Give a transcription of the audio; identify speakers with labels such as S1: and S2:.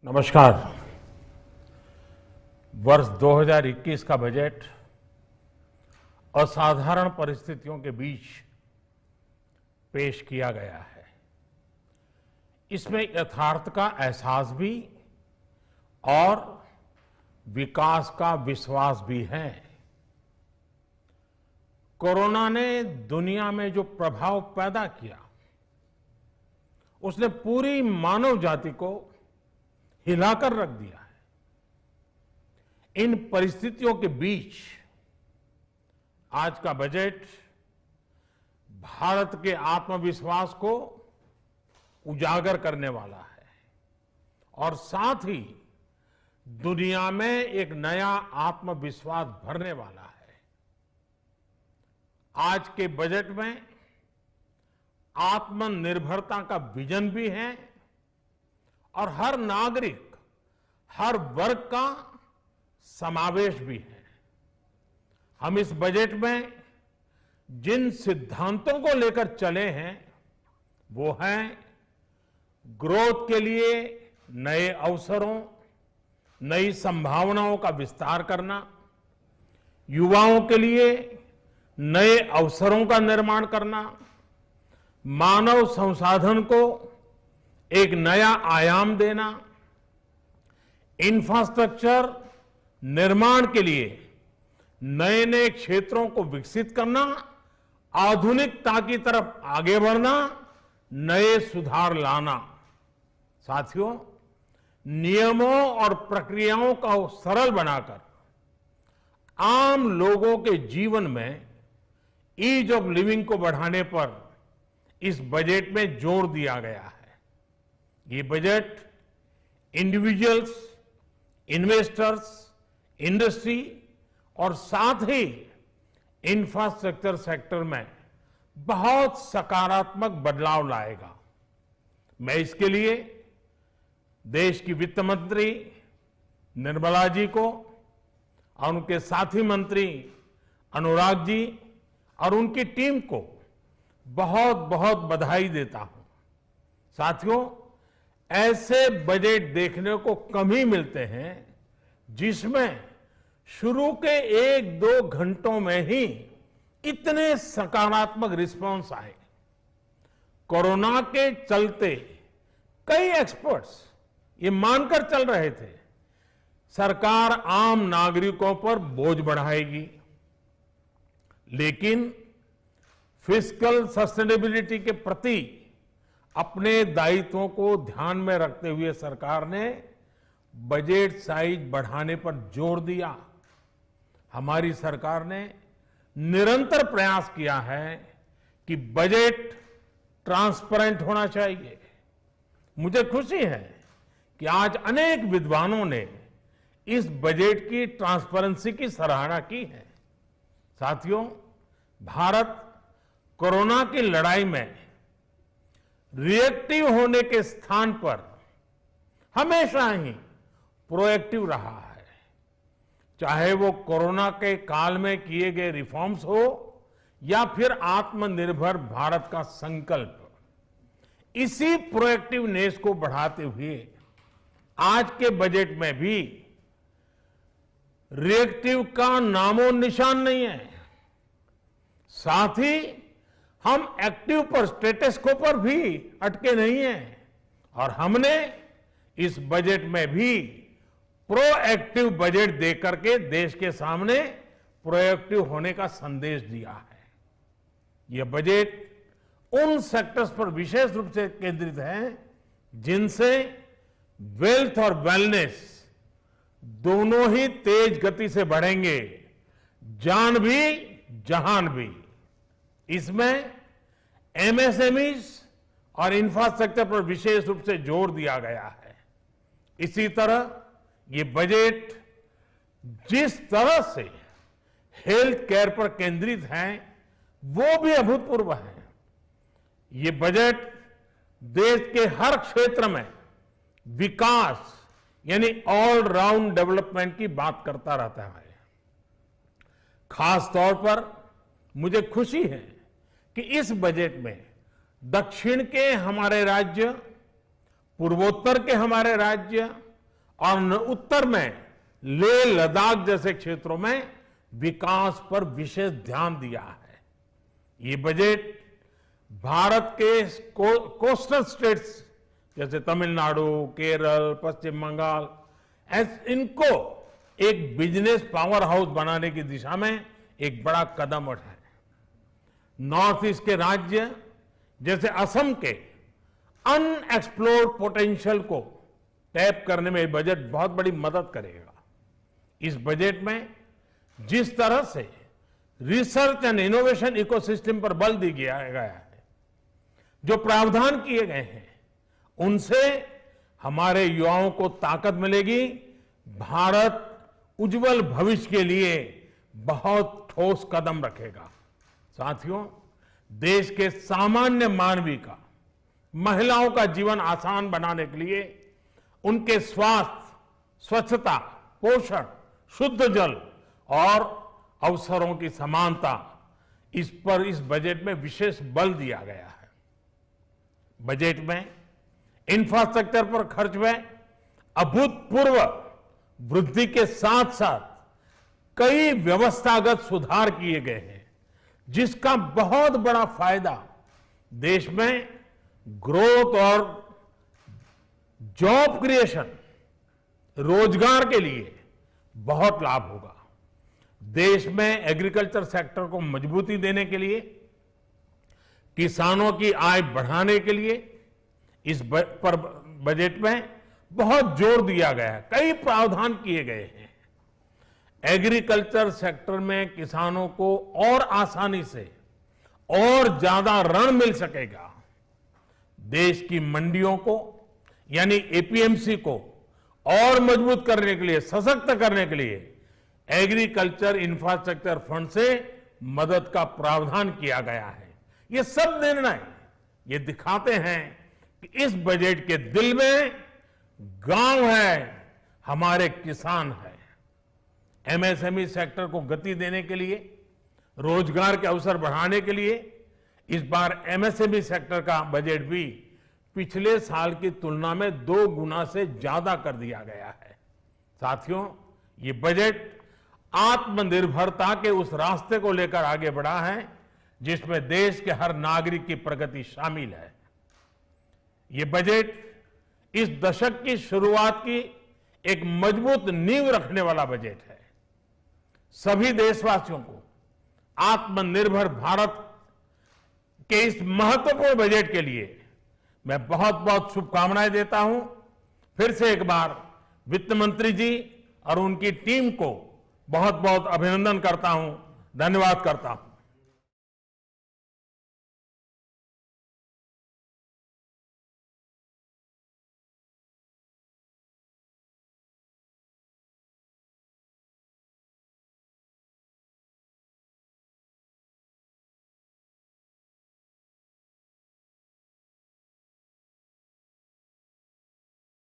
S1: नमस्कार। वर्ष 2021 का बजट असाधारण परिस्थितियों के बीच पेश किया गया है। इसमें यथार्थ का एहसास भी और विकास का विश्वास भी है। कोरोना ने दुनिया में जो प्रभाव पैदा किया, उसने पूरी मानव जाति को हिलाकर रख दिया है। इन परिस्थितियों के बीच आज का बजट भारत के आत्मविश्वास को उजागर करने वाला है और साथ ही दुनिया में एक नया आत्मविश्वास भरने वाला है। आज के बजट में आत्मनिर्भरता का विजन भी है और हर नागरिक, हर वर्ग का समावेश भी है। हम इस बजट में जिन सिद्धांतों को लेकर चले हैं वो हैं ग्रोथ के लिए नए अवसरों, नई संभावनाओं का विस्तार करना, युवाओं के लिए नए अवसरों का निर्माण करना, मानव संसाधन को एक नया आयाम देना, इंफ्रास्ट्रक्चर निर्माण के लिए नए नए क्षेत्रों को विकसित करना, आधुनिकता की तरफ आगे बढ़ना, नए सुधार लाना। साथियों, नियमों और प्रक्रियाओं को सरल बनाकर आम लोगों के जीवन में ईज ऑफ लिविंग को बढ़ाने पर इस बजट में जोर दिया गया है। ये बजट इंडिविजुअल्स, इन्वेस्टर्स, इंडस्ट्री और साथ ही इंफ्रास्ट्रक्चर सेक्टर में बहुत सकारात्मक बदलाव लाएगा। मैं इसके लिए देश की वित्त मंत्री निर्मला जी को और उनके साथी मंत्री अनुराग जी और उनकी टीम को बहुत बहुत बधाई देता हूं। साथियों, ऐसे बजट देखने को कम ही मिलते हैं जिसमें शुरू के 1-2 घंटों में ही इतने सकारात्मक रिस्पांस आए। कोरोना के चलते कई एक्सपर्ट्स ये मानकर चल रहे थे सरकार आम नागरिकों पर बोझ बढ़ाएगी, लेकिन फिस्कल सस्टेनेबिलिटी के प्रति अपने दायित्वों को ध्यान में रखते हुए सरकार ने बजट साइज बढ़ाने पर जोर दिया। हमारी सरकार ने निरंतर प्रयास किया है कि बजट ट्रांसपेरेंट होना चाहिए। मुझे खुशी है कि आज अनेक विद्वानों ने इस बजट की ट्रांसपेरेंसी की सराहना की है। साथियों, भारत कोरोना की लड़ाई में रिएक्टिव होने के स्थान पर हमेशा ही प्रोएक्टिव रहा है। चाहे वो कोरोना के काल में किए गए रिफॉर्म्स हो या फिर आत्मनिर्भर भारत का संकल्प, इसी प्रोएक्टिवनेस को बढ़ाते हुए आज के बजट में भी रिएक्टिव का नामो निशान नहीं है। साथ ही हम एक्टिव पर, स्टेटस को पर भी अटके नहीं हैं और हमने इस बजट में भी प्रोएक्टिव बजट देकर के देश के सामने प्रोएक्टिव होने का संदेश दिया है। यह बजट उन सेक्टर्स पर विशेष रूप से केंद्रित है जिनसे वेल्थ और वेलनेस दोनों ही तेज गति से बढ़ेंगे, जान भी जहान भी। इसमें एमएसएमईज और इंफ्रास्ट्रक्चर पर विशेष रूप से जोर दिया गया है। इसी तरह ये बजट जिस तरह से हेल्थ केयर पर केंद्रित है वो भी अभूतपूर्व है। ये बजट देश के हर क्षेत्र में विकास यानी ऑल राउंड डेवलपमेंट की बात करता रहता है। खास तौर पर मुझे खुशी है कि इस बजट में दक्षिण के हमारे राज्य, पूर्वोत्तर के हमारे राज्य और उत्तर में लेह लद्दाख जैसे क्षेत्रों में विकास पर विशेष ध्यान दिया है। ये बजट भारत के कोस्टल स्टेट्स जैसे तमिलनाडु, केरल, पश्चिम बंगाल, इनको एक बिजनेस पावर हाउस बनाने की दिशा में एक बड़ा कदम उठाया है। नॉर्थ ईस्ट के राज्य जैसे असम के अनएक्सप्लोर्ड पोटेंशियल को टैप करने में बजट बहुत बड़ी मदद करेगा। इस बजट में जिस तरह से रिसर्च एंड इनोवेशन इकोसिस्टम पर बल दिया गया है, जो प्रावधान किए गए हैं, उनसे हमारे युवाओं को ताकत मिलेगी। भारत उज्जवल भविष्य के लिए बहुत ठोस कदम रखेगा। साथियों, देश के सामान्य मानवी का, महिलाओं का जीवन आसान बनाने के लिए उनके स्वास्थ्य, स्वच्छता, पोषण, शुद्ध जल और अवसरों की समानता, इस पर इस बजट में विशेष बल दिया गया है। बजट में इंफ्रास्ट्रक्चर पर खर्च में अभूतपूर्व वृद्धि के साथ साथ कई व्यवस्थागत सुधार किए गए हैं, जिसका बहुत बड़ा फायदा देश में ग्रोथ और जॉब क्रिएशन, रोजगार के लिए बहुत लाभ होगा। देश में एग्रीकल्चर सेक्टर को मजबूती देने के लिए, किसानों की आय बढ़ाने के लिए इस पर बजट में बहुत जोर दिया गया है। कई प्रावधान किए गए हैं। एग्रीकल्चर सेक्टर में किसानों को और आसानी से और ज्यादा ऋण मिल सकेगा। देश की मंडियों को यानी एपीएमसी को और मजबूत करने के लिए, सशक्त करने के लिए एग्रीकल्चर इंफ्रास्ट्रक्चर फंड से मदद का प्रावधान किया गया है। ये सब निर्णय ये दिखाते हैं कि इस बजट के दिल में गांव है, हमारे किसान है। एमएसएमई सेक्टर को गति देने के लिए, रोजगार के अवसर बढ़ाने के लिए इस बार एमएसएमई सेक्टर का बजट भी पिछले साल की तुलना में 2 गुना से ज्यादा कर दिया गया है। साथियों, ये बजट आत्मनिर्भरता के उस रास्ते को लेकर आगे बढ़ा है जिसमें देश के हर नागरिक की प्रगति शामिल है। ये बजट इस दशक की शुरुआत की एक मजबूत नींव रखने वाला बजट है। सभी देशवासियों को आत्मनिर्भर भारत के इस महत्वपूर्ण बजट के लिए मैं बहुत बहुत शुभकामनाएं देता हूं। फिर से एक बार वित्त मंत्री जी और उनकी टीम को बहुत बहुत अभिनंदन करता हूं, धन्यवाद करता हूं।